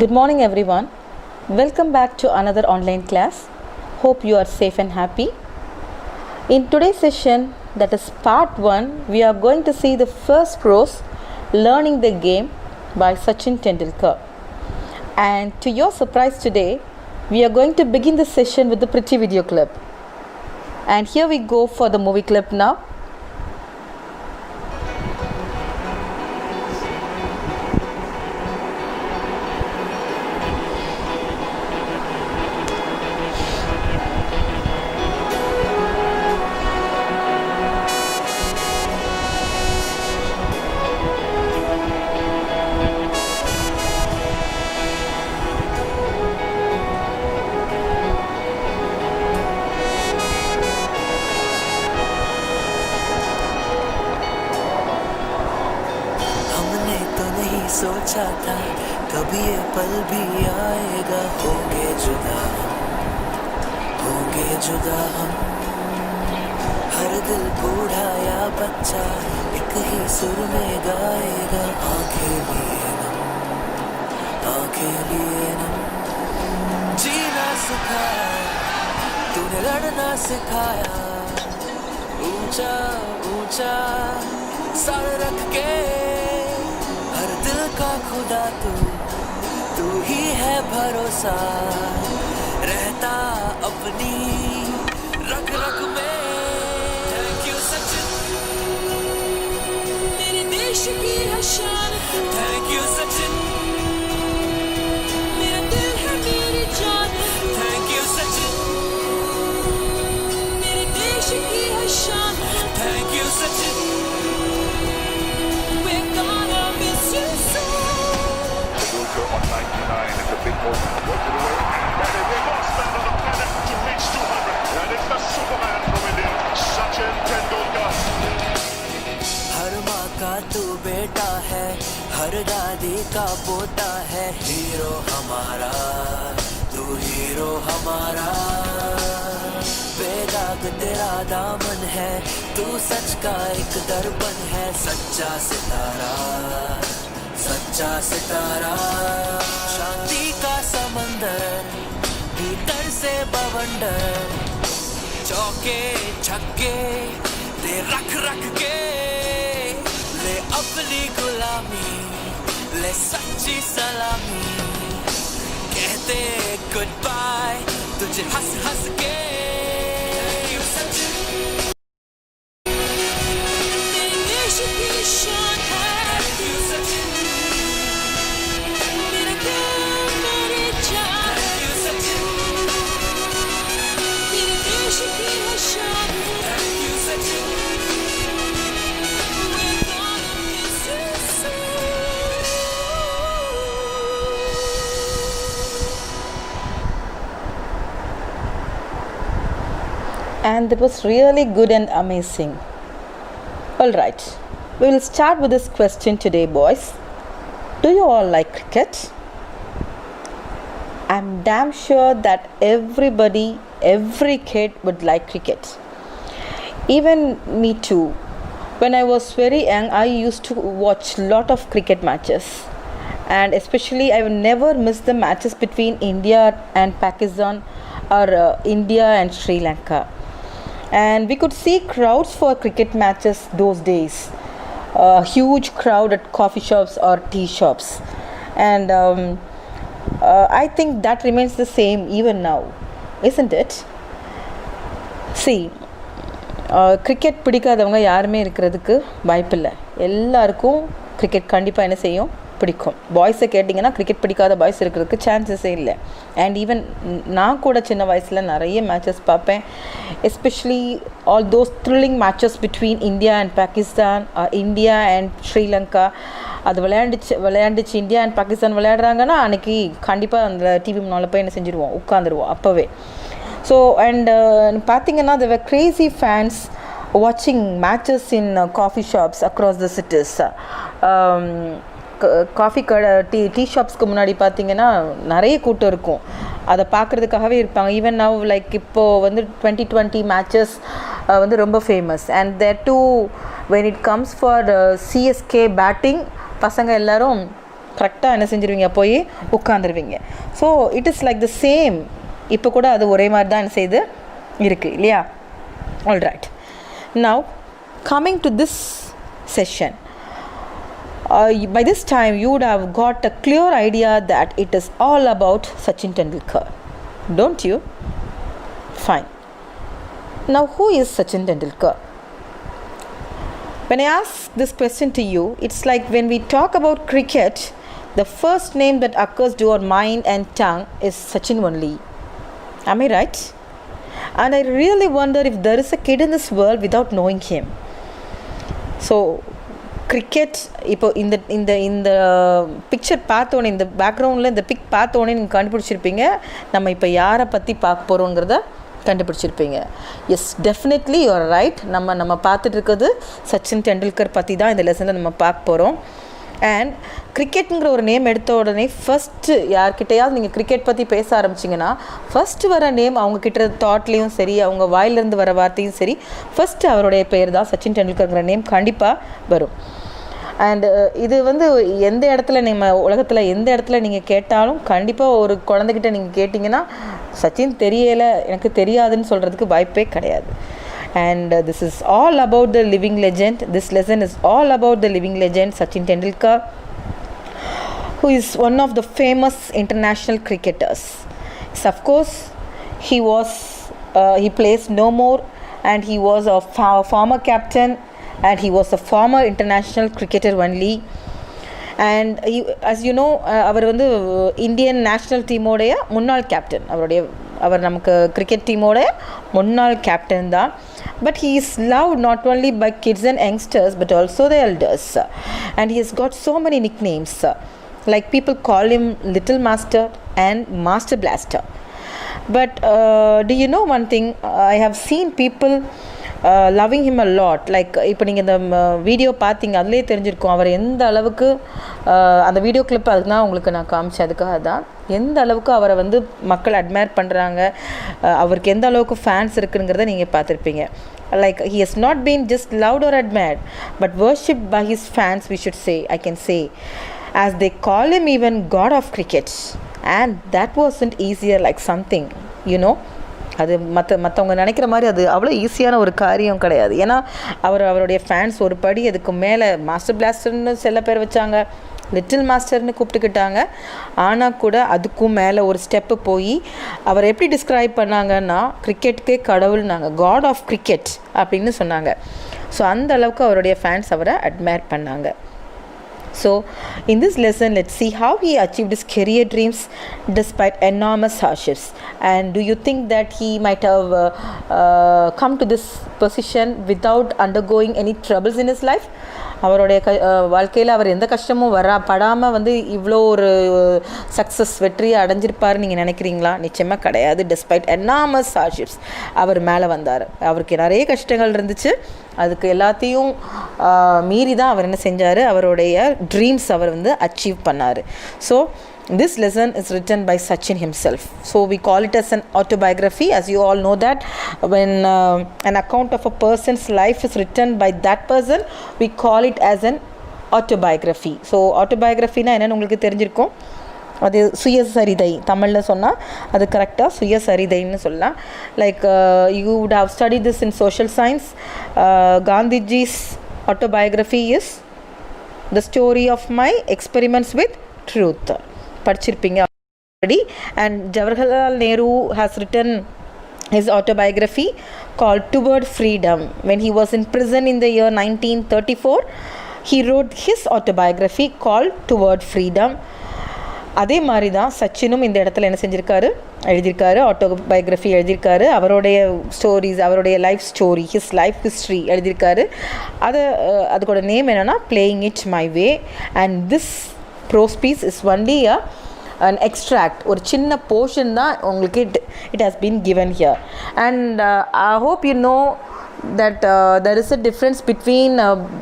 Good morning, everyone. Welcome back to another online class. Hope you are safe and happy. In today's session, that is part 1, we are going to see the first pros learning the game by Sachin Tendulkar. And to your surprise today, we are going to begin the session with the pretty video clip. And here we go for the movie clip now. सोचा था कभी ये पल भी आएगा, होंगे जुदा हम। हर दिल बूढ़ा या बच्चा एक ही सुर में गाएगा, आंखें लिए नम। जीना सिखाया तूने, लड़ना सिखाया, ऊंचा ऊंचा सर रख के। हर दिल का खुदा तू ही है भरोसा, रहता अपनी रग रग में। थैंक यू सचिन, मेरे देश की है शान तू। थैंक यू सचिन, मेरा दिल है मेरी जान तू। थैंक यू सचिन, मेरे देश की है शान। Thank you Sachin, on 99 is a big moment. Work it away. And they've lost that on the planet to reach 200. And it's the Superman from India, Sachin Tendulkar. हर माँ का तू बेटा है, हर दादी का पोता है। हीरो हमारा, तू हीरो हमारा। बेदाग तेरा दामन है, तू सच का एक दर्पण है। सच्चा सितारा, शांति का समंदर, भीतर से बवंडर। चौके छक्के दे रख के, ले अपनी गुलामी, ले सच्ची सलामी। कहते गुड बाय तुझे हंस हंस के। मेरे देश की शान है, And that was really good and amazing. Alright, we will start with this question today, boys. Do you all like cricket? I'm damn sure that every kid would like cricket. Even me too. When I was very young, I used to watch lot of cricket matches. And especially I would never miss the matches between India and Pakistan or India and Sri Lanka. And we could see crowds for cricket matches those days. A huge crowd at coffee shops or tea shops. And I think that remains the same even now, isn't it? See, cricket பிடிக்காதவங்க யாருமே இருக்கிறதுக்கு வாய்ப்பில்லை. எல்லாருக்கும் cricket கண்டிப்பாக என்ன செய்யும், பிடிக்கும். பாய்ஸை கேட்டிங்கன்னா கிரிக்கெட் பிடிக்காத பாய்ஸ் இருக்கிறதுக்கு சான்சஸே இல்லை. அண்ட் ஈவன் நான் கூட சின்ன வயசில் நிறைய மேட்சஸ் பார்ப்பேன். Especially all those thrilling matches between India and Pakistan, India and Sri Lanka. அது விளையாண்டுச்சு இந்தியா அண்ட் பாகிஸ்தான் விளையாடுறாங்கன்னா அன்றைக்கி கண்டிப்பாக அந்த டிவி முன்னால் போய் என்ன செஞ்சுருவோம், உட்காந்துருவோம் அப்போவே. ஸோ அண்ட் பார்த்திங்கன்னா there were crazy fans watching matches in coffee shops across the cities. Coffee கடை டீ ஷாப்ஸ்க்கு முன்னாடி பார்த்திங்கன்னா நிறைய கூட்டம் இருக்கும். அதை பார்க்குறதுக்காகவே இருப்பாங்க. ஈவன் நவ் லைக் இப்போது வந்து 2020 மேட்சஸ் வந்து ரொம்ப famous. And there too when it comes for CSK batting, பசங்க எல்லோரும் கரெக்டாக என்ன செஞ்சுருவீங்க, போய் உட்காந்துருவீங்க. So it is like the same. இப்போ கூட அது ஒரே மாதிரி தான் என்ன செய்து இருக்குது இல்லையா? All right, now coming to this session, by this time you would have got a clear idea that it is all about Sachin Tendulkar, don't you? Fine. Now who is Sachin Tendulkar? When I ask this question to you, it's like when we talk about cricket, the first name that occurs to our mind and tongue is Sachin only. Am I right? And I really wonder if there is a kid in this world without knowing him. So cricket இப்போ இந்த picture பார்த்தோன்னே, இந்த பேக்ரவுண்டில் இந்த big பார்த்தோன்னே நீங்கள் கண்டுபிடிச்சிருப்பீங்க நம்ம இப்போ யாரை பற்றி பார்க்க போகிறோங்கிறத கண்டுபிடிச்சிருப்பீங்க. Yes, definitely you are right. நம்ம பார்த்துட்டு இருக்கிறது சச்சின் டெண்டுல்கர் பற்றி தான் இந்த லெசனில் நம்ம பார்க்க போகிறோம். அண்ட் கிரிக்கெட்டுங்கிற ஒரு நேம் எடுத்த உடனே ஃபஸ்ட்டு யார்கிட்டையாவது நீங்கள் கிரிக்கெட் பற்றி பேச ஆரம்பிச்சிங்கன்னா ஃபஸ்ட்டு வர நேம் அவங்கக்கிட்ட தாட்லேயும் சரி, அவங்க வாயிலிருந்து வர வார்த்தையும் சரி, ஃபஸ்ட்டு அவருடைய பேர் தான் சச்சின் டெண்டுல்கருங்கிற நேம் கண்டிப்பாக வரும். அண்டு இது எந்த இடத்துல உலகத்தில் எந்த இடத்துல நீங்கள் கேட்டாலும் கண்டிப்பாக ஒரு குழந்தைகிட்ட நீங்கள் கேட்டிங்கன்னா சச்சின் தெரியலை, எனக்கு தெரியாதுன்னு சொல்கிறதுக்கு வாய்ப்பே கிடையாது. And this is all about the living legend. This lesson is all about the living legend Sachin Tendulkar, who is one of the famous international cricketers. So of course he plays no more, and he was a former captain, and he was a former international cricketer only. And he, as you know, அவர் Indian national டீமோடைய முன்னாள் captain. அவர் நமக்கு cricket டீமோட முன்னாள் captain தான். But he is loved not only by kids and youngsters but also the elders, and he has got so many nicknames, like people call him Little Master and Master Blaster. But do you know one thing? I have seen people loving him a lot. Like இப்போ நீங்கள் இந்த video பார்த்தீங்க, அதிலே தெரிஞ்சிருக்கும் அவர் எந்த அளவுக்கு, அந்த video clip அதுக்கு தான் உங்களுக்கு நான் காமிச்சேன். அதுக்காக தான் எந்த அளவுக்கு அவரை மக்கள் அட்மையர் பண்ணுறாங்க, அவருக்கு எந்த அளவுக்கு ஃபேன்ஸ் இருக்குங்கிறத நீங்கள் பார்த்துருப்பீங்க. Like he has not been just loved or admired but worshipped by his fans, we should say, I can say, as they call him even God of Cricket. And that wasn't easier like something, you know. அது மற்றவங்க நினைக்கிற மாதிரி அது அவ்வளோ ஈஸியான ஒரு காரியம் கிடையாது. ஏன்னா அவருடைய ஃபேன்ஸ் ஒரு படி அதுக்கு மேலே மாஸ்டர் பிளாஸ்டர்னு சில பேர் வச்சாங்க, லிட்டில் மாஸ்டர்னு கூப்பிட்டுக்கிட்டாங்க. ஆனால் கூட அதுக்கும் மேலே ஒரு ஸ்டெப்பு போய் அவர் எப்படி டிஸ்கிரைப் பண்ணாங்கன்னா, கிரிக்கெட்டுக்கே கடவுள்னாங்க, காட் ஆஃப் கிரிக்கெட் அப்படின்னு சொன்னாங்க. ஸோ அந்த அளவுக்கு அவருடைய ஃபேன்ஸ் அவரை அட்மையர் பண்ணாங்க. So in this lesson, let's see how he achieved his career dreams despite enormous hardships. And do you think that he might have come to this position without undergoing any troubles in his life? அவருடைய வாழ்க்கையில் அவர் எந்த கஷ்டமும் படாமல் இவ்வளோ ஒரு success வெற்றியை அடைஞ்சிருப்பார் நீங்கள் நினைக்கிறீங்களா? நிச்சயமாக கிடையாது. டிஸ்பைட் எனாமஸ் ஹார்ட்ஷிப்ஸ் அவர் மேலே வந்தார். அவருக்கு நிறைய கஷ்டங்கள் இருந்துச்சு. அதுக்கு எல்லாத்தையும் மீறி தான் அவர் என்ன செஞ்சார், அவருடைய ட்ரீம்ஸ் அவர் அச்சீவ் பண்ணார். So this lesson is written by Sachin himself. So we call it as an autobiography. As you all know that when an account of a person's life is written by that person, we call it as an autobiography. So autobiography na enna ungalku therinjirukkum, அது சுயசரிதை தமிழில் சொன்னால் அது கரெக்டாக சுயசரிதைன்னு சொல்லலாம். Like you would have study this in social science. Gandhiji's autobiography is the story of my experiments with truth. படிச்சிருப்பீங்க already. And Jawaharlal Nehru has written his autobiography called Toward Freedom. When he was in prison in the year 1934, he wrote his autobiography called Toward Freedom. அதே மாதிரி தான் சச்சினும் இந்த இடத்துல என்ன செஞ்சுருக்காரு, எழுதியிருக்காரு, autobiography எழுதியிருக்காரு. அவருடைய ஸ்டோரிஸ், அவருடைய life story, his life history எழுதியிருக்காரு. அதுக்கோட நேம் என்னென்னா playing it my way. And this prose piece is only an extract, ஒரு சின்ன போர்ஷன் தான் உங்களுக்கு it has been given here. And I hope you know that there is a difference between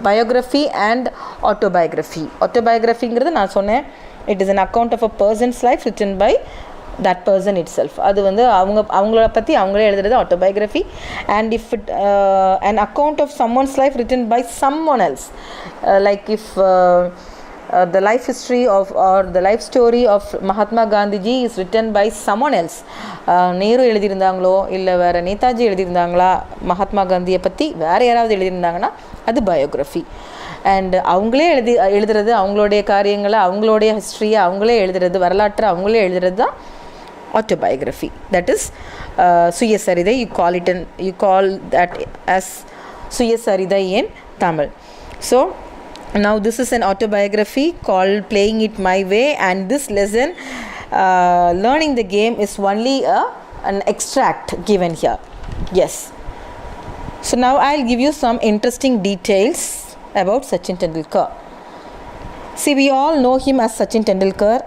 biography and autobiography. Autobiographyங்கிறது நான் சொன்னேன், it is an account of a person's life written by that person itself. அது அவங்கள பற்றி அவங்களே எழுதுறது autobiography. And if it, an account of someone's life written by someone else, like if the life history of or the life story of Mahatma Gandhiji is written by someone else. Nehru எழுதியிருந்தாங்களோ இல்லை வேறு நேதாஜி எழுதியிருந்தாங்களா மகாத்மா காந்தியை பற்றி வேறு யாராவது எழுதியிருந்தாங்கன்னா அது biography. And அவங்களே எழுதுறது அவங்களுடைய காரியங்களை அவங்களுடைய ஹிஸ்ட்ரியை அவங்களே எழுதுறது வரலாற்றை அவங்களே எழுதுறது தான் autobiography. That is சுயசரிதை. you call that as சுயசரிதை in Tamil. So now this is an autobiography called Playing It My Way, and this lesson learning the game is only an extract given here. Yes. So now I'll give you some interesting details about Sachin Tendulkar. See, we all know him as Sachin Tendulkar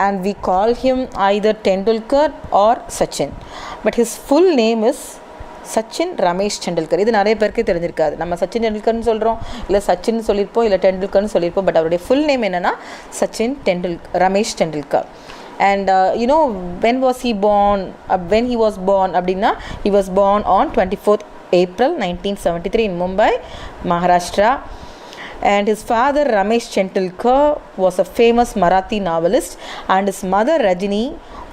and we call him either Tendulkar or Sachin, but his full name is Sachin Ramesh Tendulkar. இது நிறைய பேருக்கு தெரிஞ்சிருக்காது. நம்ம சச்சின் டெண்டுல்கர்னு சொல்கிறோம், இல்லை சச்சின் சொல்லியிருப்போம், இல்லை டெண்டுல்கர்னு சொல்லியிருப்போம். பட் அவருடைய ஃபுல் நேம் என்னென்னா Sachin Ramesh Tendulkar. And when was he born? When he was born அப்படின்னா he was born on 24th April 1973 in Mumbai, Maharashtra. And his father Ramesh Tendulkar was a famous Marathi novelist, and his mother Rajini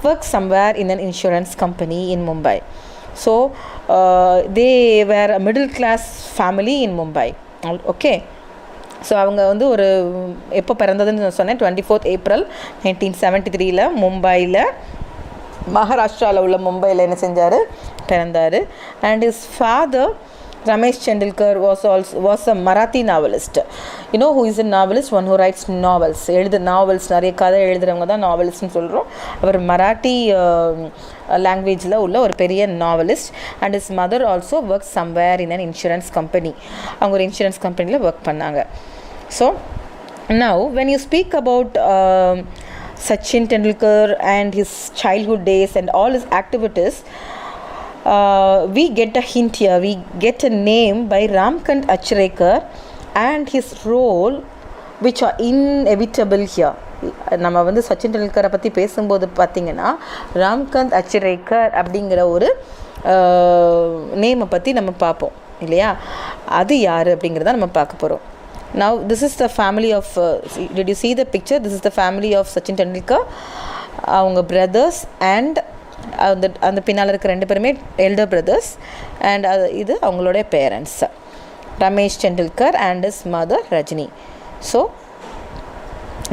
worked somewhere in an insurance company in Mumbai. So they were a middle class family in Mumbai. Okay. So அவங்க வந்து ஒரு எப்போ பிறந்ததுன்னு நான் சொன்னேன், 24th April 1973 மும்பையில், மகாராஷ்டிராவில் உள்ள மும்பையில் என்ன செஞ்சார், பிறந்தார். And his father Ramesh Tendulkar was a Marathi novelist. You know who is a novelist? One who writes novels. Novels நிறைய கதை எழுதுகிறவங்க தான் நாவலிஸ்ட்னு சொல்கிறோம். அவர் மராட்டி லாங்குவேஜில் உள்ள ஒரு பெரிய novelist. And his mother also works somewhere in an insurance company. அவங்க ஒரு இன்சூரன்ஸ் கம்பெனியில் ஒர்க் பண்ணாங்க. So now when you speak about Sachin Tendulkar and his childhood days and all his activities, we get a hint here. We get a name by Ramkant Achrekar and his role which are inevitable here. நம்ம வந்து சச்சின் டெண்டுல்கரை பற்றி பேசும்போது பார்த்திங்கன்னா ராம்கந்த் அச்ரேக்கர் அப்படிங்கிற ஒரு நேமை பற்றி நம்ம பார்ப்போம் இல்லையா. அது யார் அப்படிங்கிறத நம்ம பார்க்க போகிறோம். Now this is the family of did you see the picture? This is the family of Sachin Tendulkar. அவங்க brothers and அந்த பின்னால் இருக்கிற ரெண்டு பேருமே எல்டர் பிரதர்ஸ். அண்ட் இது அவங்களுடைய parents Ramesh Tendulkar and his mother Rajini. So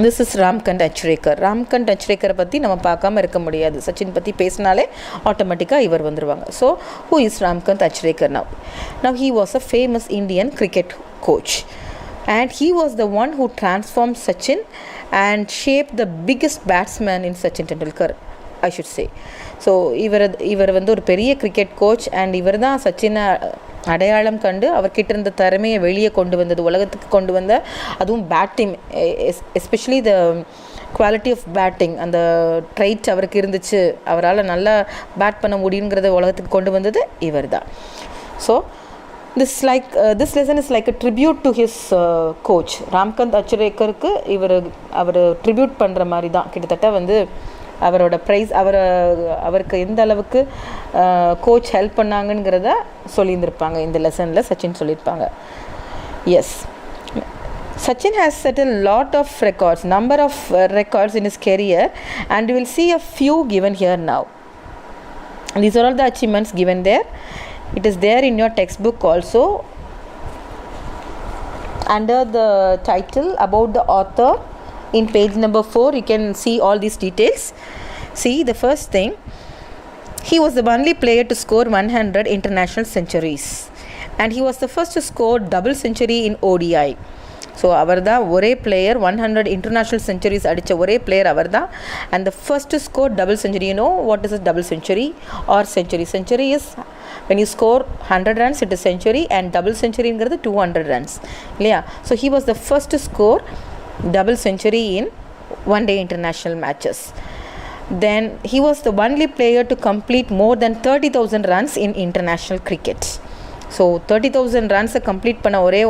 this is Ramakant Achrekar. Ramakant அச்ரேக்கரை பற்றி நம்ம பார்க்காம இருக்க முடியாது. சச்சின் பற்றி பேசினாலே ஆட்டோமேட்டிக்காக இவர் வந்துடுவாங்க. So who is Ramakant Achrekar? Now he was a famous Indian cricket coach, and he was the one who transformed Sachin and shaped the biggest batsman in Sachin Tendulkar, I should say. So இவர் வந்து ஒரு பெரிய cricket coach, and இவர் தான் சச்சினை அடையாளம் கண்டு அவர்கிட்ட இருந்த திறமையை வெளியே கொண்டு வந்தது, உலகத்துக்கு கொண்டு வந்த. அதுவும் batting, especially the quality of batting, அந்த ட்ரைட் அவருக்கு இருந்துச்சு, அவரால் நல்லா பேட் பண்ண முடியுங்கிறத உலகத்துக்கு கொண்டு வந்தது இவர் தான். So this lesson is like a tribute to his coach. Ramakant அச்ரேக்கருக்கு அவர் ட்ரிபியூட் பண்ணுற மாதிரி தான் கிட்டத்தட்ட வந்து அவரோட ப்ரைஸ், அவருக்கு எந்த அளவுக்கு கோச் ஹெல்ப் பண்ணாங்கங்கிறத சொல்லியிருந்திருப்பாங்க இந்த லெசனில். சச்சின் சொல்லியிருப்பாங்க. Yes, Sachin has set a lot of records, number of records in his career, and we will see a few given here now. These are all the achievements given there. It is there in your textbook also under the title about the author. In page number 4 you can see all these details. See, the first thing, he was the only player to score 100 international centuries, and he was the first to score double century in ODI. So அவர் தான் ஒரே player 100 international centuries அடித்த ஒரே player அவர் தான். And the first score double century. You know what is double century or century? Century is when you score 100 runs it is century, and double centuryங்கிறது 200 runs இல்லையா. So he was the first to score double century in one day international matches. Then he was the only player to complete more than 30,000 runs in international cricket. So 30,000 runs complete பண்ண ஒரே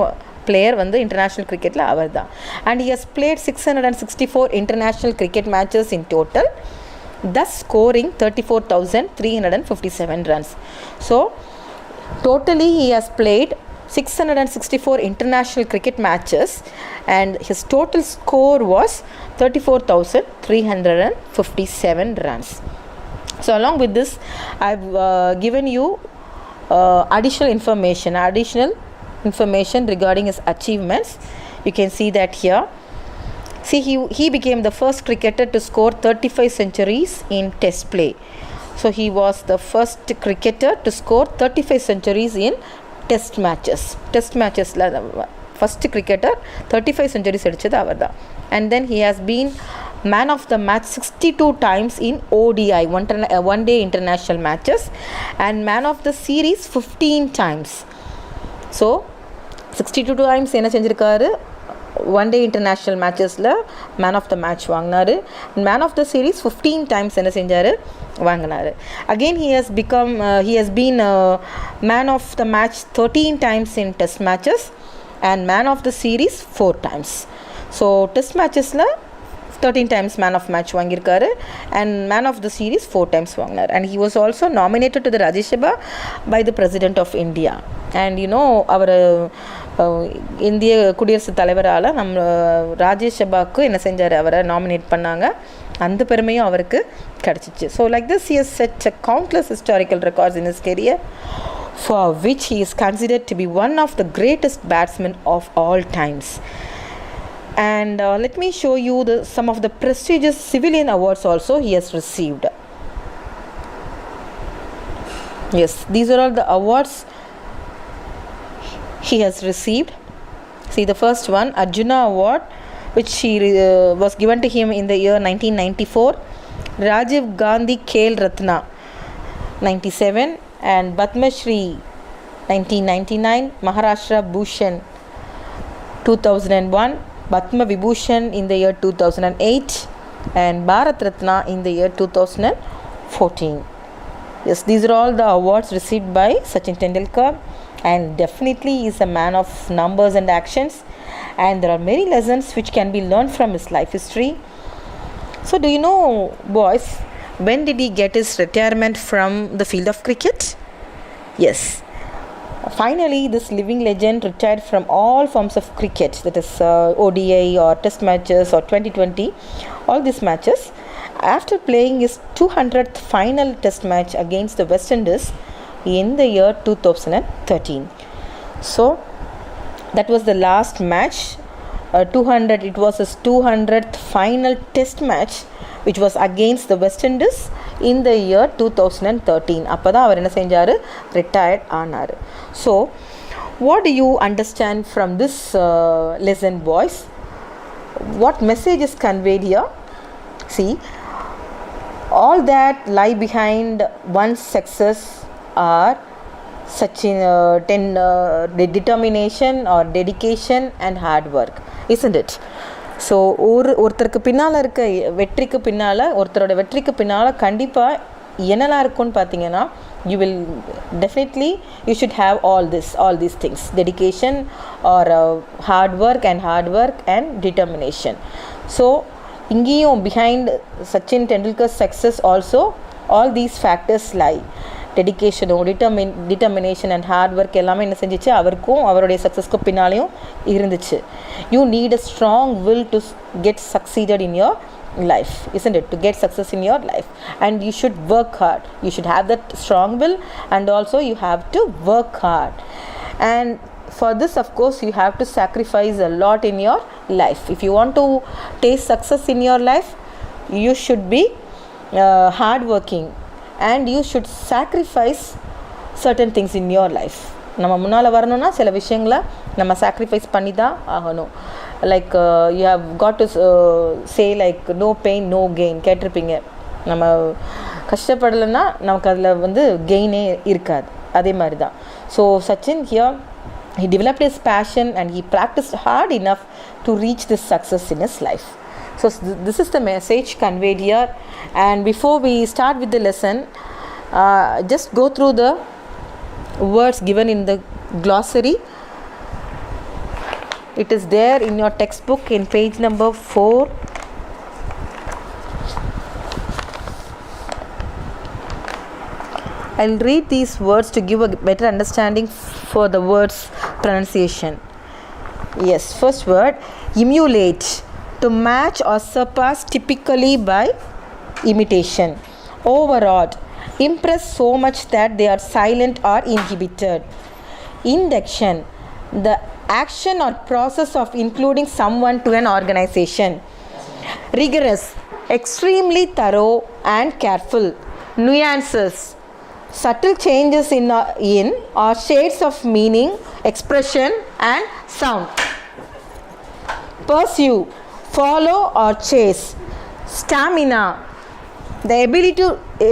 player வந்து international கிரிக்கெட்டில் அவர் தான். And he has played 664 international cricket matches in total, thus scoring 34,357 runs. So totally he has played 664 international cricket matches, and his total score was 34,357 runs. So along with this, I've given you additional information regarding his achievements. You can see that here. See, he became the first cricketer to score 35 centuries in test play. So he was the first cricketer to score 35 centuries in test matches. Test matches la first cricketer 35 centuries adichadu avarda. And then he has been man of the match 62 times in ODI, one day international matches, and man of the series 15 times. So 62 times என்ன செஞ்சிருக்காரு, one day international matchesல man of the match வாங்கினாரு. Man of the series 15 times என்ன செஞ்சாரு, வாங்கினாரு. Again he has been man of the match 13 times in test matches and man of the series 4 times. So test matchesல 13 times man of match வாங்கியிருக்காரு and man of the series 4 times வாங்கினார். And he was also nominated to the Rajya Sabha by the President of India. And you know, அவர் இந்திய குடியரசுத் தலைவரால் நம்ம ராஜ்யசபாவுக்கு என்ன செஞ்சார், அவரை nominate பண்ணாங்க. அந்த பெருமையும் அவருக்கு கிடச்சிச்சு. So like this he has set countless historical records in his career, for which he is considered to be one of the greatest batsmen of all times. And let me show you some of the prestigious civilian awards also he has received. Yes, these are all the awards he has received. See, the first one, Arjuna Award, which was given to him in the year 1994. Rajiv Gandhi Khel Ratna 97, and Padma Shri 1999. Maharashtra Bhushan 2001. Padma Vibhushan in the year 2008, and Bharat Ratna in the year 2014. Yes, these are all the awards received by Sachin Tendulkar, and definitely he is a man of numbers and actions, and there are many lessons which can be learned from his life history. So do you know, boys, when did he get his retirement from the field of cricket? Yes, finally this living legend retired from all forms of cricket, that is ODI or test matches or 2020, all these matches, after playing his 200th final test match against the West Indies in the year 2013. So that was the last match, 200, it was his 200th final test match, which was against the West Indies in the year 2013. அப்பதான் அவர் என்ன செஞ்சாரு, retired ஆனாரு. So what do you understand from this lesson, boys? What message is conveyed here? See, all that lie behind one's success are such the determination or dedication and hard work, isn't it? So ஒருத்தருக்கு பின்னால் இருக்க வெற்றிக்கு பின்னால், ஒருத்தரோட வெற்றிக்கு பின்னால் கண்டிப்பாக என்னெல்லாம் இருக்குன்னு பார்த்தீங்கன்னா, you will definitely, you should have all these things, dedication or hard work and determination. So இங்கேயும் behind Sachin Tendulkar's success also all these factors lie. டெடிக்கேஷனோ டிட்டர்மினேஷன் அண்ட் ஹார்ட் ஒர்க் எல்லாமே என்ன செஞ்சிச்சு, அவருக்கும் அவருடைய சக்ஸஸ்க்கு பின்னாலேயும் இருந்துச்சு. You need a strong will to get succeeded in your life, isn't it? To get success in your life, and you should work hard. You should have that strong will, and also you have to work hard. And for this, of course, you have to sacrifice a lot in your life. If you want to taste success in your life, you should be hard working, and you should sacrifice certain things in your life. நம்ம முன்னால் வரணும்னா சில விஷயங்களை நம்ம sacrifice பண்ணி தான் ஆகணும். Like you have got to say like no pain no gain கேட்டிருப்பீங்க. நம்ம கஷ்டப்படலைன்னா நமக்கு அதில் கெயினே இருக்காது. அதே மாதிரி தான். So Sachin here he developed his passion and he practiced hard enough to reach this success in his life. So this is the message conveyed here. And before we start with the lesson, just go through the words given in the glossary. It is there in your textbook in page number 4. I'll read these words to give a better understanding for the words pronunciation. Yes, first word, emulate, to match or surpass typically by imitation. Overawed, impress so much that they are silent or inhibited. Induction, the action or process of including someone to an organization. Rigorous, extremely thorough and careful. Nuances, subtle changes in or shades of meaning, expression and sound. Pursue, follow or chase. Stamina, the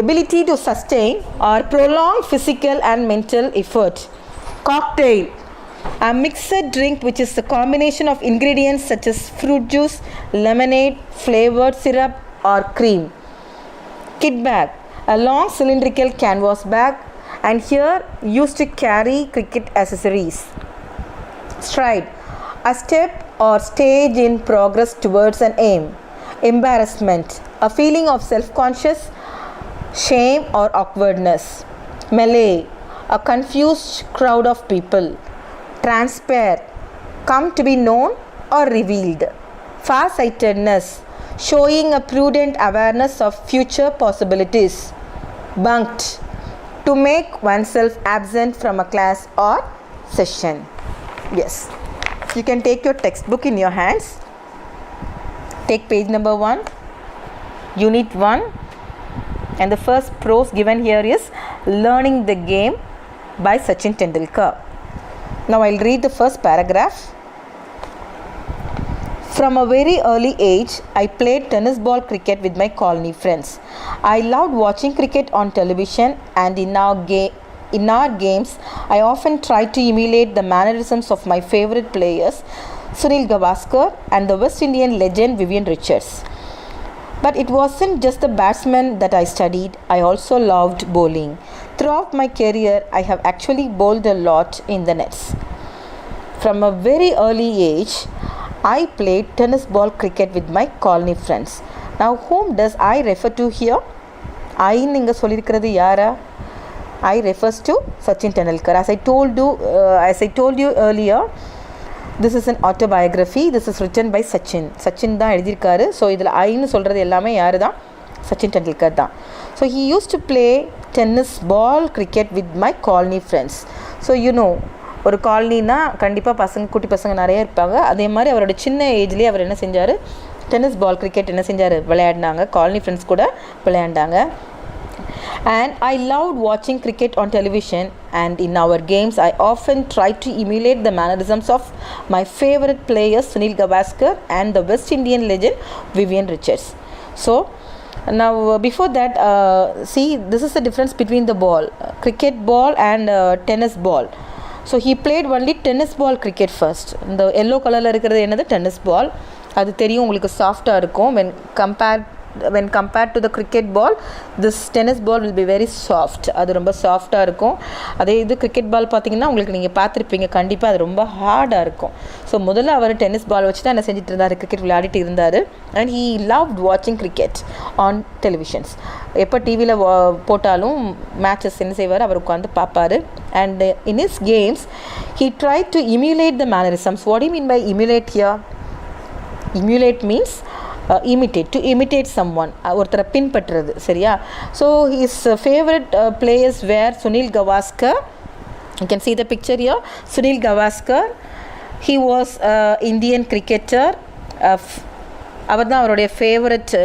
ability to sustain or prolong physical and mental effort. Cocktail, a mixed drink which is a combination of ingredients such as fruit juice, lemonade, flavored syrup or cream. Kit bag, a long cylindrical canvas bag and here used to carry cricket accessories. Stride, a step or stage in progress towards an aim. Embarrassment, a feeling of self-conscious, shame or awkwardness. Melee, a confused crowd of people. Transpare, come to be known or revealed. Farsightedness, showing a prudent awareness of future possibilities. Bunked, to make oneself absent from a class or session. Yes, you can take your textbook in your hands. Take page number 1, unit 1, and the first prose given here is Learning the Game by Sachin Tendulkar. Now I'll read the first paragraph. From a very early age, I played tennis ball cricket with my colony friends. I loved watching cricket on television and in our games, I often tried to emulate the mannerisms of my favorite players, Sunil Gavaskar and the West Indian legend Vivian Richards. But it wasn't just the batsmen that I studied, I also loved bowling. Throughout my career, I have actually bowled a lot in the nets. From a very early age, I played tennis ball cricket with my colony friends. Now, whom does I refer to here? I ninga solirukkiradhu yara? I refers to Sachin Tendulkar. As I told you earlier, this is an autobiography. This is written by Sachin. Sachin தான் எழுதியிருக்காரு. So இதில் ஐன்னு சொல்கிறது எல்லாமே யார் தான்? சச்சின் டெண்டுல்கர் தான். So he used to play tennis ball cricket with my colony friends. So ஒரு காலனினா கண்டிப்பாக குட்டி பசங்க நிறைய இருப்பாங்க. அதே மாதிரி அவரோட சின்ன ஏஜ்லேயே அவர் என்ன செஞ்சார்? டென்னிஸ் பால் கிரிக்கெட் என்ன செஞ்சார்? விளையாடினாங்க. காலனி ஃப்ரெண்ட்ஸ் கூட விளையாண்டாங்க. And I loved watching cricket on television, and in our games I often tried to emulate the mannerisms of my favorite players Sunil Gavaskar and the West Indian legend Vivian Richards. So now before that, see, this is the difference between the ball, cricket ball and tennis ball. So he played only tennis ball cricket first. The yellow color இருக்கிறது என்னது? tennis ball. அது தெரியும் உங்களுக்கு, சாஃப்டாக இருக்கும். when compared to the cricket ball, this tennis ball will be very soft. அது ரொம்ப சாஃப்டாக இருக்கும். அதே இது கிரிக்கெட் பால் பார்த்தீங்கன்னா உங்களுக்கு நீங்கள் பார்த்துருப்பீங்க கண்டிப்பாக, அது ரொம்ப ஹார்டாக இருக்கும். ஸோ முதல்ல அவர் டென்னிஸ் பால் வச்சு தான் என்ன செஞ்சுட்டு இருந்தார்? கிரிக்கெட் விளையாடிட்டு இருந்தார். அண்ட் ஹீ லவ்ட் வாட்சிங் கிரிக்கெட் ஆன் டெலிவிஷன்ஸ். எப்போ டிவியில் போட்டாலும் மேட்சஸ் என்ன செய்வார்? அவர் உட்காந்து பார்ப்பார். And in his games he try to emulate the mannerisms. What you mean by emulate here? Emulate means to imitate someone, ஒருத்தரை பின்பற்றுறது. சரியா? So his favorite players were Sunil Gavaskar. You can see the picture here. Sunil Gavaskar, he was Indian cricketer. அவர் தான் அவருடைய favourite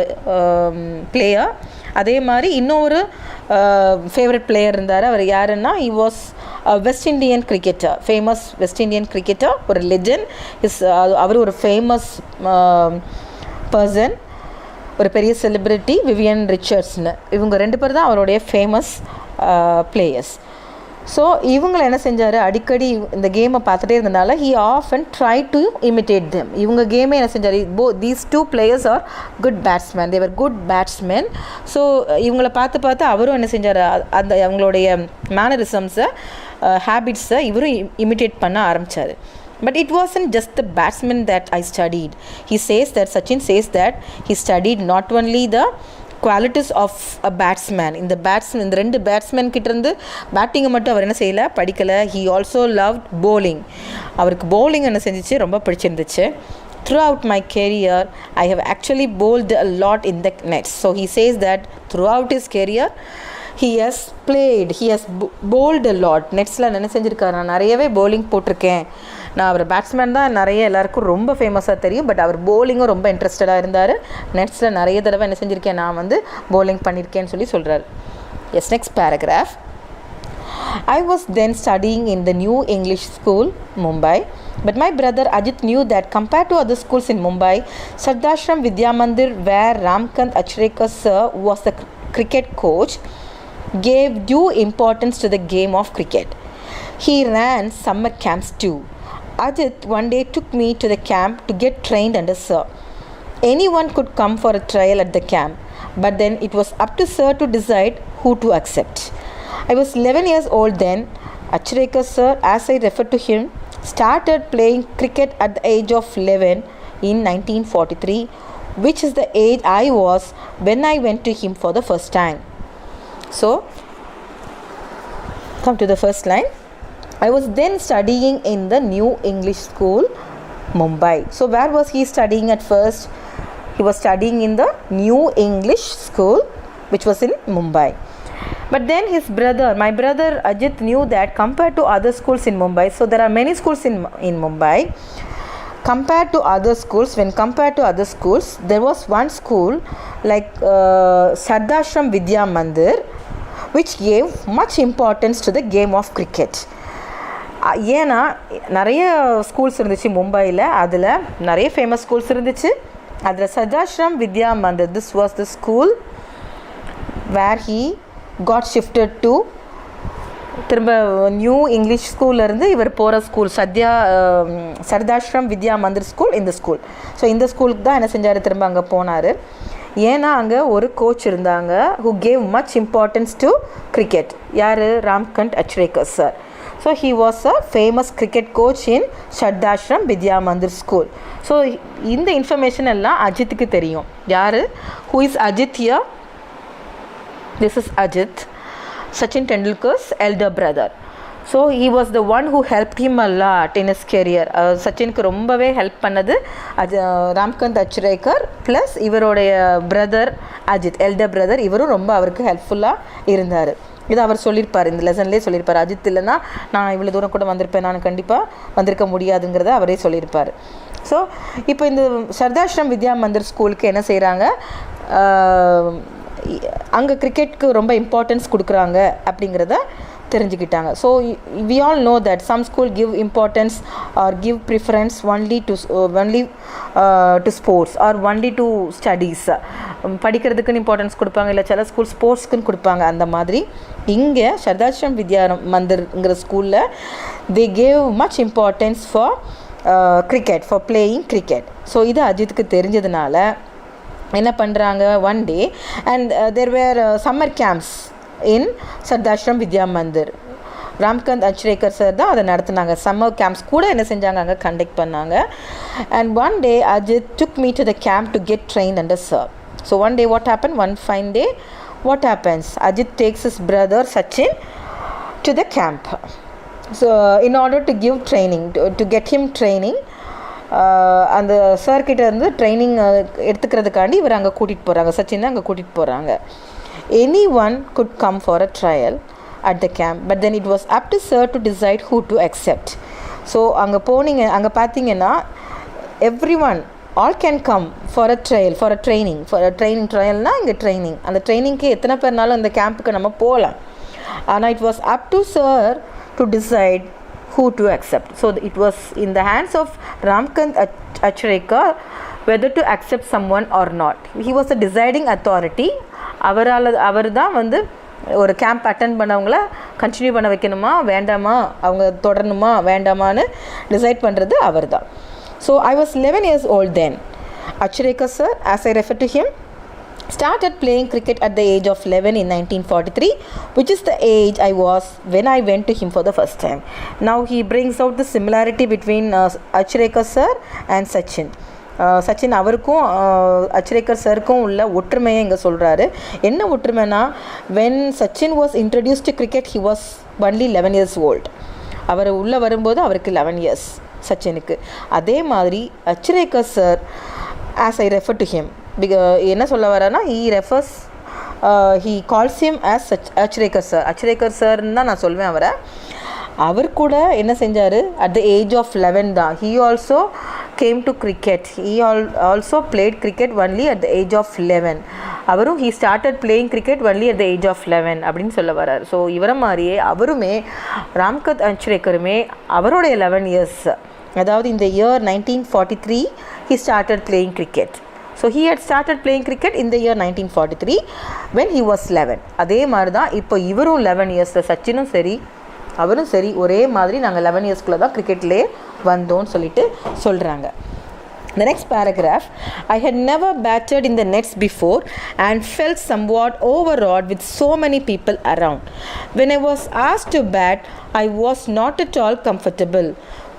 player. அதே மாதிரி இன்னொரு favourite player இருந்தார். அவர் யாருன்னா, he was west Indian cricketer, famous west Indian cricketer, ஒரு legend. அவர் ஒரு famous person, ஒரு பெரிய செலிப்ரிட்டி, விவியன் ரிச்சர்ட்ஸ்னு. இவங்க 2 பேர் தான் அவருடைய ஃபேமஸ் பிளேயர்ஸ். ஸோ இவங்களை என்ன செஞ்சார்? அடிக்கடி இந்த கேமை பார்த்துட்டே இருந்தனால he often tried to imitate them. இவங்க கேமை என்ன செஞ்சார்? these 2 players are good batsmen. they were good batsmen. So இவங்களை பார்த்து அவரும் என்ன செஞ்சார்? அந்த அவங்களுடைய மேனரிசம்ஸை, ஹேபிட்ஸை இவரும் இமிட்டேட் பண்ண ஆரம்பித்தார். But it wasn't just the batsmen that I studied. Sachin says that he studied not only the qualities of a batsman. இந்த 2 பேட்ஸ்மேன் கிட்ட இருந்து பேட்டிங்கை மட்டும் அவர் என்ன செய்யலை? படிக்கலை. He also loved bowling. அவருக்கு bowling என்ன செஞ்சிச்சு ரொம்ப பிடிச்சிருந்துச்சு. Throughout my career, I have actually bowled a lot in the nets. So he says that throughout his career, he has bowled a lot. நெட்ஸில் என்ன செஞ்சுருக்காரு, நான் நிறையவே bowling போட்டிருக்கேன். நான் அவர் பேட்ஸ்மேன் தான் நிறைய எல்லாருக்கும் ரொம்ப ஃபேமஸாக தெரியும், பட் அவர் bowling-உம் ரொம்ப இன்ட்ரெஸ்டடாக இருந்தார். நெட்ஸில் நிறைய தடவை என்ன செஞ்சுருக்கேன், நான் வந்து bowling பண்ணியிருக்கேன்னு சொல்கிறார். Yes, next paragraph. I was then studying in the New English School, Mumbai. But my brother Ajit knew that compared to other schools in Mumbai, Sardashram Vidya Mandir, where Ramkant Achrekar sir was the cricket coach, gave due importance to the game of cricket. He ran summer camps too. Ajit one day took me to the camp to get trained under sir. Anyone could come for a trial at the camp, but then it was up to sir to decide who to accept. I was 11 years old then. Achrekar sir, as I refer to him, started playing cricket at the age of 11 in 1943, which is the age I was when I went to him for the first time. So, come to the first line. I was then studying in the New English School, Mumbai. So, where was he studying at first? He was studying in the New English School, which was in Mumbai. But then my brother Ajit knew that compared to other schools in Mumbai, so there are many schools in Mumbai. Compared to other schools, there was one school like Sardashram Vidya Mandir, which gave much importance to the game of cricket. ஏன்னா நிறைய schools இருந்துச்சு மும்பையில், அதில் நிறைய famous schools இருந்துச்சு. அதில் Shardashram Vidya Mandir, this was the school where he got shifted to திரும்ப new English ஸ்கூல்லேருந்து இவர் போகிற ஸ்கூல் சர்தாஷ்ரம் வித்யா மந்திர் ஸ்கூல், இந்த ஸ்கூல். ஸோ இந்த ஸ்கூலுக்கு தான் என்ன செஞ்சார், திரும்ப அங்கே போனார். ஏன்னா அங்கே ஒரு கோச் இருந்தாங்க who gave much importance to cricket. யார், Ramakant Achrekar sir. So he was a famous cricket coach in Shardashram Vidya Mandir school. So இந்த இன்ஃபர்மேஷன் எல்லாம் அஜித்துக்கு தெரியும். யார், who is Ajit here? This is Ajit, Sachin Tendulkar's elder brother. So he was the one who helped him a lot in his career. சச்சினுக்கு ரொம்பவே help பண்ணது ராம்கந்த் Achrekar plus இவருடைய brother Ajith, elder brother. இவரும் ரொம்ப அவருக்கு ஹெல்ப்ஃபுல்லாக இருந்தார். இது அவர் சொல்லியிருப்பார், இந்த லெசன்லேயே சொல்லியிருப்பார். அஜித் இல்லைன்னா நான் இவ்வளோ தூரம் கூட வந்திருப்பேன், நான் கண்டிப்பாக வந்திருக்க முடியாதுங்கிறத அவரே சொல்லியிருப்பார். ஸோ இப்போ இந்த சர்தாஷ்ரம் வித்யா மந்திர் ஸ்கூலுக்கு என்ன செய்கிறாங்க, அங்கே கிரிக்கெட்டுக்கு ரொம்ப இம்பார்ட்டன்ஸ் கொடுக்குறாங்க அப்படிங்கிறத தெரிஞ்சுக்கிட்டாங்க. So we all know that some school give importance or give preference only to sports or only to studies. படிக்கிறதுக்குன்னு இம்பார்ட்டன்ஸ் கொடுப்பாங்க, இல்லை சில ஸ்கூல் ஸ்போர்ட்ஸ்க்குன்னு கொடுப்பாங்க. அந்த மாதிரி இங்கே சர்தாஷ்ரம் வித்யா மந்திர்ங்கிற ஸ்கூலில் they gave much importance for cricket, for playing cricket. So இது அஜித்துக்கு தெரிஞ்சதுனால என்ன பண்ணுறாங்க, one day and there were summer camps in Shardashram Vidya Mandir. Ramakant Achrekar sir தான் அதை நடத்துனாங்க. சம்மர் கேம்ப்ஸ் கூட என்ன செஞ்சாங்க, அங்கே கண்டக்ட் பண்ணாங்க. And one day Ajit took me to the camp to get trained under sir. So one day what happen, one fine day what happens, Ajit takes his brother Sachin to the camp. So in order to give training, to get him training, அந்த சார்கிட்ட இருந்து training எடுத்துக்கிறதுக்காண்டி இவர் அங்கே கூட்டிகிட்டு போகிறாங்க, சச்சின் அங்கே கூட்டிகிட்டு போகிறாங்க. Anyone could come for a trial at the camp, but then it was up to sir to decide who to accept. So அங்கே போனீங்க, அங்கே பார்த்தீங்கன்னா everyone all can come for a trial, for a training ட்ரையல்னால் இங்கே training. அந்த ட்ரைனிங்க்கு எத்தனை பேர்னாலும் அந்த கேம்புக்கு நம்ம போகலாம். ஆனால் it was up to sir to decide who to accept. So it was in the hands of Ramkant Achrekar whether to accept someone or not. He was the deciding authority. அவர் தான் வந்து ஒரு கேம்ப் அட்டன் பண்ணவங்கள கண்டினியூ பண்ண வைக்கணுமா வேண்டாமா, அவங்க தொடரணுமா வேண்டாமான்னு decide பண்ணுறது அவர் தான். So I was 11 years old then. Achrekar sir, as I refer to him, started playing cricket at the age of 11 in 1943, which is the age I was when I went to him for the first time. Now he brings out the similarity between Achrekar sir and Sachin. Sachin அவருக்கும் அச்ரேக்கர் சருக்கும் உள்ள ஒற்றுமையை இங்கே சொல்கிறாரு. என்ன ஒற்றுமைனா, when Sachin was introduce to cricket he was only 11 years old. அவர் உள்ளே வரும்போது அவருக்கு 11 years. சச்சினுக்கு. அதே மாதிரி Achrekar sir, as I refer to him, என்ன சொல்ல வரேன்னா he calls him as Achrekar sir. Achrekar சார்ன்னு தான் நான் சொல்வேன் அவரை. அவர் கூட என்ன செஞ்சார், at the age of 11 தான் he also came to cricket. He also played cricket only at the age of 11. அவரும் he started playing cricket only at the age of 11 அப்படின்னு சொல்ல வர்றார். ஸோ இவரை மாதிரியே அவருமே ராம்கத் அச்ரேக்கருமே அவருடைய 11 years, அதாவது இந்த year 1943 he started playing cricket. So he had started playing cricket in the year 1943 when he was 11. அதே மாதிரி தான் இப்போ இவரும் 11 years, சச்சினும் சரி அவரும் சரி ஒரே மாதிரி நாங்கள் 11 yearsக்குள்ளே தான் கிரிக்கெட்லேயே வந்தோன்னு சொல்லிட்டு சொல்கிறாங்க. The next paragraph, I had never batted in the nets before and felt somewhat overawed with so many people around. When I was asked to bat, I was not at all comfortable.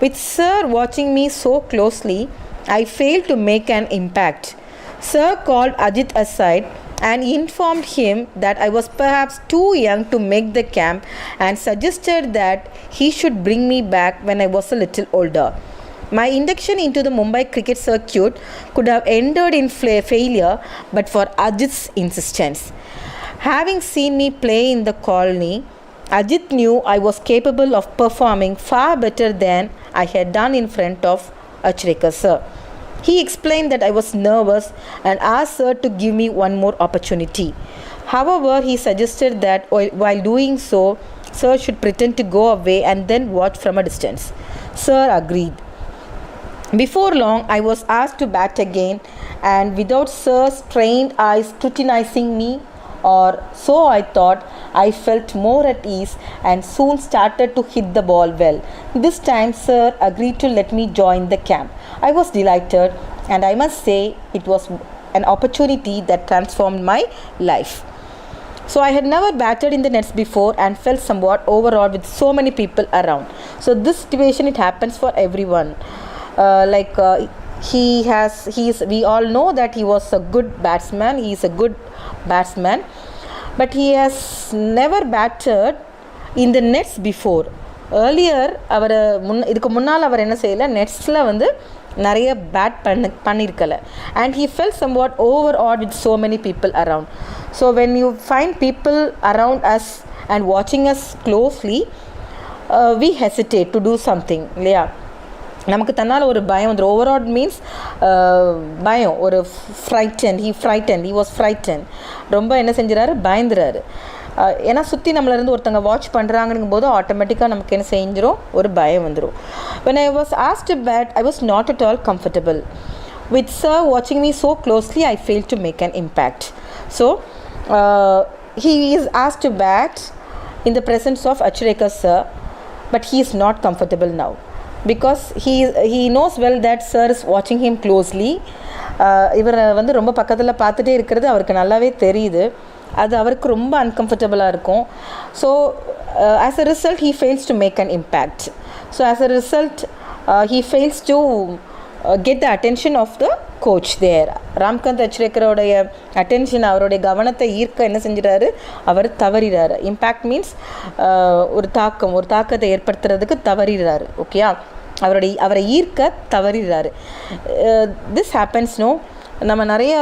With Sir watching me so closely, I failed to make an impact. Sir called Ajit aside and informed him that I was perhaps too young to make the camp and suggested that he should bring me back when I was a little older. My induction into the Mumbai cricket circuit could have ended in failure but for Ajit's insistence. Having seen me play in the colony, Ajit knew I was capable of performing far better than I had done in front of Achrekar sir. He explained that I was nervous and asked Sir to give me one more opportunity. However, he suggested that while doing so, Sir should pretend to go away and then watch from a distance. Sir agreed. Before long, I was asked to bat again, and without Sir's trained eyes scrutinizing me, or so I thought, I felt more at ease and soon started to hit the ball well. This time, Sir agreed to let me join the camp. I was delighted, and I must say it was an opportunity that transformed my life. So I had never batted in the nets before and felt somewhat overawed with so many people around. So this situation, it happens for everyone. We all know that he was a good batsman. He is a good batsman, but he has never batted in the nets before. Earlier அவர் இதுக்கு முன்னால் அவர் என்ன செய்யலை, நெட்ஸில் வந்து நிறைய bad பண்ணியிருக்கல. And he felt somewhat overawed with so many people around. So when you find people around us and watching us closely, we hesitate to do something இல்லையா. நமக்கு தன்னால் ஒரு பயம் வந்துடும். ஓவரால் மீன்ஸ் பயம், ஒரு he was frightened. ரொம்ப என்ன செஞ்சுறாரு, பயந்துறாரு. ஏன்னா சுற்றி நம்மளேருந்து ஒருத்தங்க வாட்ச் பண்ணுறாங்கங்கும் போது ஆட்டோமேட்டிக்காக நமக்கு என்ன செஞ்சிடும், ஒரு பயம் வந்துடும். When I was asked to bat, I was not at all comfortable. With Sir watching me so closely, I failed to make an impact. So he is asked to bat in the presence of Achrekar sir, but he is not comfortable now. Because he knows well that Sir is watching him closely. இவரை வந்து ரொம்ப பக்கத்தில் பார்த்துட்டே இருக்கிறது அவருக்கு நல்லாவே தெரியுது. அது அவருக்கு ரொம்ப அன்கம்ஃபர்டபுளாக இருக்கும். So as a result he fails to make an impact. So as a result he fails to get the attention of the coach there. Ramakant அச்ரேக்கரோடைய அட்டென்ஷன், அவருடைய கவனத்தை ஈர்க்க என்ன செஞ்சிடாரு, அவர் தவறிறாரு. இம்பேக்ட் மீன்ஸ் ஒரு தாக்கத்தை ஏற்படுத்துறதுக்கு தவறிறாரு. ஓகேயா, அவரை ஈர்க்க தவறிறாரு. This happens. நம்ம நிறைய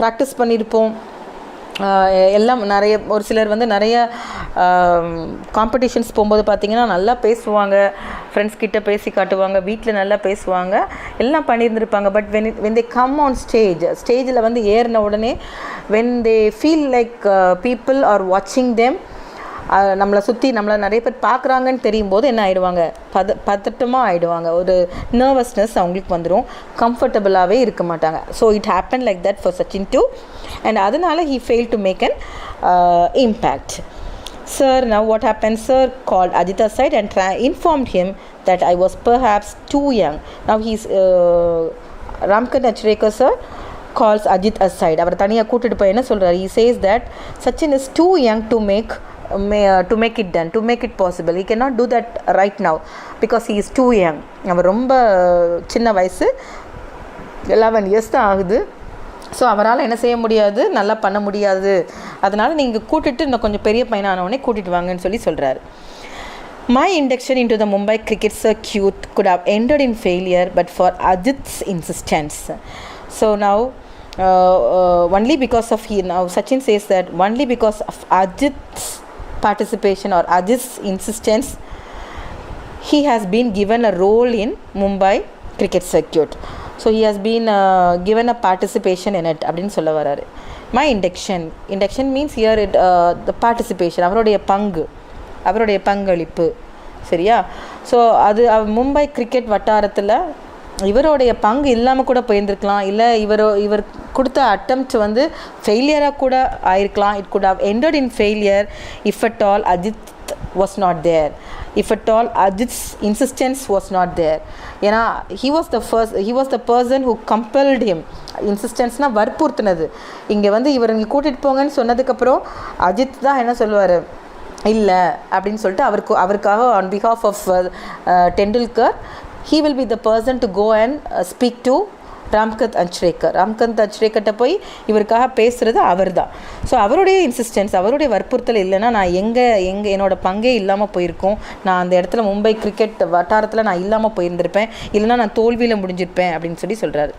ப்ராக்டிஸ் பண்ணியிருப்போம், எல்லாம் நிறைய. ஒரு சிலர் வந்து நிறைய காம்படிஷன்ஸ் போகும்போது பார்த்திங்கன்னா நல்லா பேசுவாங்க, ஃப்ரெண்ட்ஸ் கிட்ட பேசி காட்டுவாங்க, வீட்டில் நல்லா பேசுவாங்க, எல்லாம் பண்ணியிருந்துருப்பாங்க. But when they come on ஸ்டேஜில் வந்து ஏறின உடனே when they feel like people are watching them, நம்மளை சுற்றி நம்மளை நிறைய பேர் பார்க்குறாங்கன்னு தெரியும் போது என்ன ஆகிடுவாங்க, பதட்டமாக ஆகிடுவாங்க, ஒரு நர்வஸ்னஸ் அவங்களுக்கு வந்துடும், கம்ஃபர்டபுளாகவே இருக்க மாட்டாங்க. So it happen like that for Sachin too, and அதனால் he failed to make an impact. Sir, now what happened? Sir called Ajit aside and informed him that I was perhaps too young. Now he's Ramkant Achrekar sir calls Ajit aside. அவர் தனியாக கூட்டிட்டு போய் என்ன சொல்கிறார், he says that Sachin is too young to make it done, to make it possible. He cannot do that right now because he is too young. அவர் ரொம்ப சின்ன வயசு, 11 years தான் ஆகுது. ஸோ அவரால் என்ன செய்ய முடியாது, நல்லா பண்ண முடியாது. அதனால் நீங்கள் கூட்டிகிட்டு இன்னும் கொஞ்சம் பெரிய பையனானவனே கூட்டிகிட்டு வாங்கன்னு சொல்கிறாரு. My induction into the Mumbai cricket circuit could have ended in failure but for Ajit's insistence. So now only because of now Sachin says that only because of Ajit's participation or Ajit's insistence he has been given a role in Mumbai cricket circuit. So he has been given a participation in it அப்படின்னு சொல்ல வராரு. My induction means here it the participation, அவருடைய பங்களிப்பு, சரியா? So அது Mumbai cricket வட்டாரத்தில் இவருடைய பங்கு இல்லாமல் கூட போயிருந்துருக்கலாம், இல்லை இவர் கொடுத்த அட்டெம்ப்ட் வந்து ஃபெயிலியராக கூட ஆயிருக்கலாம். It could have ended in failure if at all Ajith was not there, if at all Ajit's insistence was not there. ஏன்னா he was the person who compelled him. இன்சிஸ்டன்ஸ்னா வற்புறுத்தினது. இங்கே வந்து இவர் இங்கே கூட்டிகிட்டு போங்கன்னு சொன்னதுக்கப்புறம் அஜித் தான் என்ன சொல்லுவார், இல்லை அப்படின்னு சொல்லிட்டு அவருக்காக on behalf of Tendulkar he will be the person to go and speak to ராம்கந்த் அச்ரேக்கர்கிட்ட போய் இவருக்காக பேசுகிறது அவர் தான். ஸோ அவருடைய இன்சிஸ்டன்ஸ், அவருடைய வற்புறுத்தல் இல்லைன்னா நான் என்னோட பங்கே இல்லாமல் போயிருக்கோம், நான் அந்த இடத்துல மும்பை கிரிக்கெட் வட்டாரத்தில் நான் இல்லாமல் போயிருந்திருப்பேன், இல்லைனா நான் தோல்வியில் முடிஞ்சிருப்பேன் அப்படின்னு சொல்கிறாரு.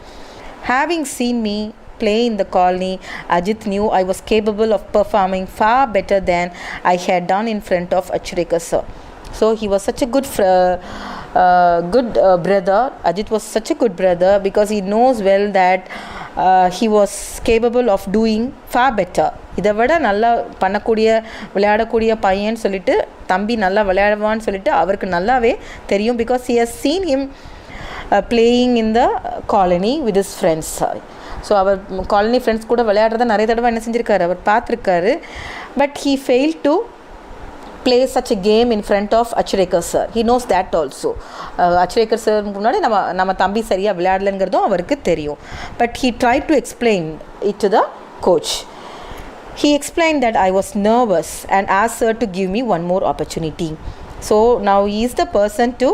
Having seen me play in the colony, Ajit knew I was capable of performing far better than I had done in front of Achrekar sir. So he was such a good brother. Ajit was such a good brother because he knows well that he was capable of doing far better. இதை விட நல்லா விளையாடக்கூடிய பையன்னு சொல்லிட்டு, தம்பி நல்லா விளையாடுவான்னு சொல்லிட்டு அவருக்கு நல்லாவே தெரியும். Because he has seen him playing in the colony with his friends. So அவர் காலனி ஃப்ரெண்ட்ஸ் கூட விளையாடுறத நிறைய தடவை என்ன செஞ்சுருக்காரு, அவர் பார்த்துருக்காரு. But he failed to play such a game in front of Achrekar sir. He knows that also. Achrekar sir முன்னாடி நம்ம தம்பி சரியாக விளையாடலைங்கிறதும் அவருக்கு தெரியும். But he tried to explain it to the coach. He explained that I was nervous and asked sir to give me one more opportunity. So now he is the person to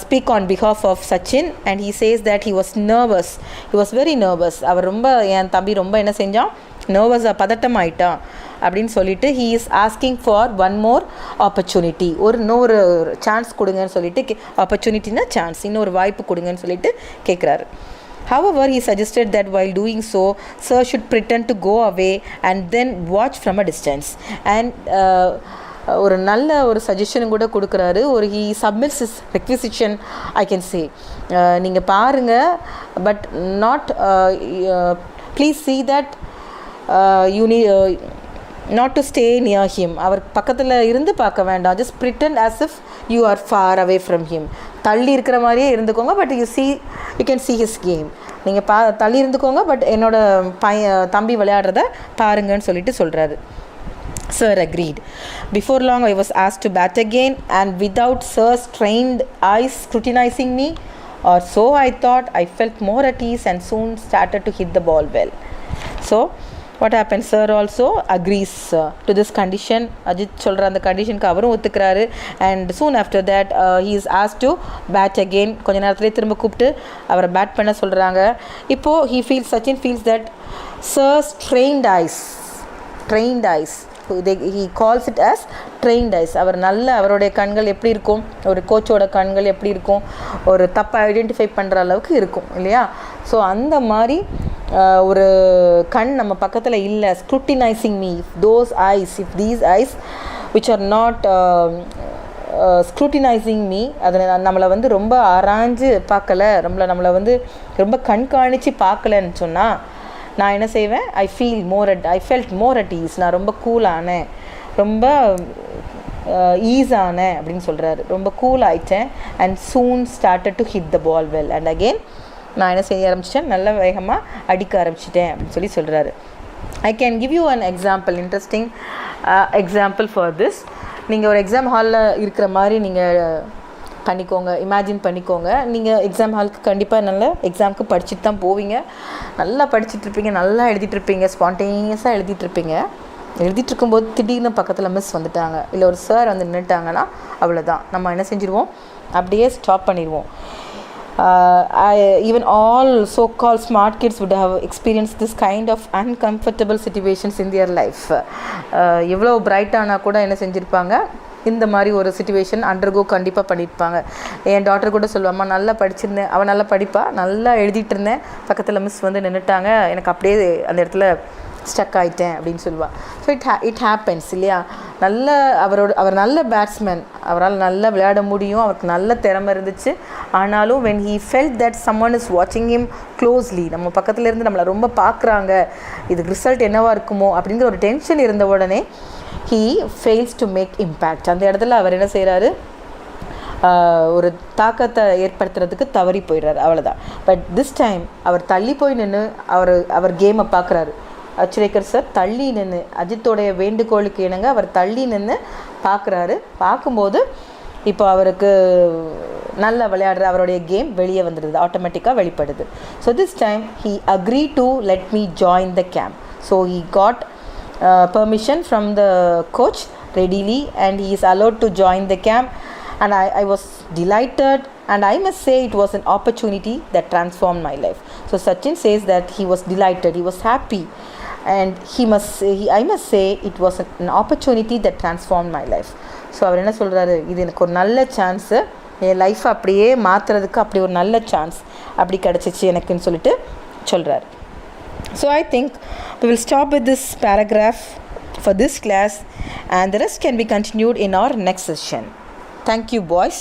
speak on behalf of Sachin, and he says that he was nervous. He was very nervous. அவர் என் தம்பி ரொம்ப என்ன செஞ்சான், நர்வஸாக பதட்டம் ஆயிட்டான் அப்படின்னு சொல்லிட்டு he is asking for one more opportunity. இன்னொரு chance கொடுங்கன்னு சொல்லிட்டு, ஆப்பர்ச்சுனிட்டினா சான்ஸ், இன்னொரு வாய்ப்பு கொடுங்கன்னு சொல்லிட்டு கேட்குறாரு. However, he suggested that while doing so, sir should pretend to go away and then watch from a distance. And ஒரு நல்ல ஒரு சஜஷனும் கூட கொடுக்குறாரு. he submits his requisition, I can say. நீங்கள் பாருங்கள், but not please see that you need not to stay near him. அவர் பக்கத்தில் இருந்து பார்க்க வேண்டாம். just pretend as if you are far away from him. தள்ளி இருக்கிற மாதிரியே இருந்துக்கோங்க, but you can see his game. நீங்கள் தள்ளி இருந்துக்கோங்க, பட் என்னோட தம்பி விளையாடுறத பாருங்கன்னு சொல்லிட்டு சொல்கிறாரு. Sir agreed. Before long I was asked to bat again, and without sir's trained eyes scrutinizing me, or so I thought, I felt more at ease and soon started to hit the ball well. So what happened, sir also agrees to this condition. Ajit சொல்கிற அந்த கண்டிஷனுக்கு அவரும் ஒத்துக்கிறாரு. and soon after that he is asked to bat again. கொஞ்ச நேரத்துலேயே திரும்ப கூப்பிட்டு அவரை bad பண்ண சொல்கிறாங்க. இப்போது Sachin feels that sir's trained eyes, he calls it as trained eyes. அவருடைய கண்கள் எப்படி இருக்கும், ஒரு கோச்சோட கண்கள் எப்படி இருக்கும், ஒரு தப்பை ஐடென்டிஃபை பண்ணுற அளவுக்கு இருக்கும் இல்லையா? ஸோ அந்த மாதிரி ஒரு கண் நம்ம பக்கத்தில் இல்லை. Scrutinising me, if these eyes which are not scrutinizing me, அதை நம்மளை ரொம்ப ஆராய்ஞ்சு பார்க்கலை, நம்மளை ரொம்ப கண்காணித்து பார்க்கலன்னு சொன்னால் நான் என்ன செய்வேன், I felt more at ease. நான் ரொம்ப கூலானேன், ரொம்ப ஈஸானேன் அப்படின்னு சொல்கிறாரு. ரொம்ப கூல் ஆயிட்டேன். and soon started to hit the ball well. and again நான் என்ன செய்ய ஆரம்பிச்சிட்டேன், நல்ல வேகமாக அடிக்க ஆரம்பிச்சிட்டேன் அப்படின்னு சொல்கிறாரு. I can give you an example, interesting example for this. நீங்கள் ஒரு எக்ஸாம் ஹாலில் இருக்கிற மாதிரி நீங்கள் பண்ணிக்கோங்க, இமேஜின் பண்ணிக்கோங்க. நீங்கள் எக்ஸாம் ஹாலுக்கு கண்டிப்பாக நல்ல எக்ஸாமுக்கு படிச்சுட்டு தான் போவீங்க. நல்லா படிச்சுட்ருப்பீங்க, நல்லா எழுதிட்டுருப்பீங்க, ஸ்பான்டேனியஸாக எழுதிட்டுருக்கும்போது திடீர்னு பக்கத்தில் மிஸ் வந்துட்டாங்க, இல்லை ஒரு சார் வந்து நின்றுட்டாங்கன்னா அவ்வளோதான், நம்ம என்ன செஞ்சுருவோம், அப்படியே ஸ்டாப் பண்ணிடுவோம். Even all so-called smart kids would have experienced this kind of uncomfortable situations in their life. எவ்வளோ பிரைட்டானா கூட என்ன செஞ்சுருப்பாங்க, இந்த மாதிரி ஒரு சுச்சுவேஷன் அண்டர்கோ கண்டிப்பாக பண்ணியிருப்பாங்க. என் டாட்டர் கூட சொல்லுவாம்மா நல்லா படிச்சிருந்தேன், அவள் நல்லா படிப்பா, நல்லா எழுதிட்டு இருந்தேன், பக்கத்தில் மிஸ் வந்து நின்றுட்டாங்க, எனக்கு அப்படியே அந்த இடத்துல ஸ்டக் ஆகிட்டேன் அப்படின்னு சொல்லுவாள். ஸோ இட் ஹேப்பன்ஸ் இல்லையா. அவர் நல்ல பேட்ஸ்மேன், அவரால் நல்லா விளையாட முடியும், அவருக்கு நல்ல திறமை இருந்துச்சு. ஆனாலும் when he felt that someone is watching him closely, நம்ம பக்கத்தில் இருந்து நம்மளை ரொம்ப பார்க்குறாங்க, இதுக்கு ரிசல்ட் என்னவாக இருக்குமோ அப்படிங்கிற ஒரு டென்ஷன் இருந்த உடனே he fails to make impact. அந்த இடத்துல அவர் என்ன செய்கிறாரு, ஒரு தாக்கத்தை ஏற்படுத்துறதுக்கு தவறி போயிடுறாரு, அவ்வளோதான். பட் திஸ் டைம் அவர் தள்ளி போய் நின்று அவர் கேமை பார்க்குறாரு. அச்சுரேக்கர் சார் தள்ளி நின்று, அஜித்தோடைய வேண்டுகோளுக்கு இணங்க அவர் தள்ளி நின்று பார்க்குறாரு. பார்க்கும்போது இப்போ அவருக்கு நல்லா விளையாடுற அவருடைய கேம் வெளியே வந்துடுது, ஆட்டோமேட்டிக்காக வெளிப்படுது. So this time he agreed to let me join the camp. So he got permission from the coach readily and he is allowed to join the camp. And I was delighted, and I must say it was an opportunity that transformed my life. So Sachin says that he was delighted, he was happy, and I must say it was an opportunity that transformed my life. So அவர் என்ன சொல்கிறாரு, இது எனக்கு ஒரு நல்ல chance, என் லைஃப்பை அப்படியே மாற்றுறதுக்கு அப்படி ஒரு நல்ல சான்ஸ் அப்படி கிடச்சிச்சு எனக்குன்னு சொல்லிட்டு சொல்கிறார். So I think we will stop with this paragraph for this class, and the rest can be continued in our next session. Thank you, boys.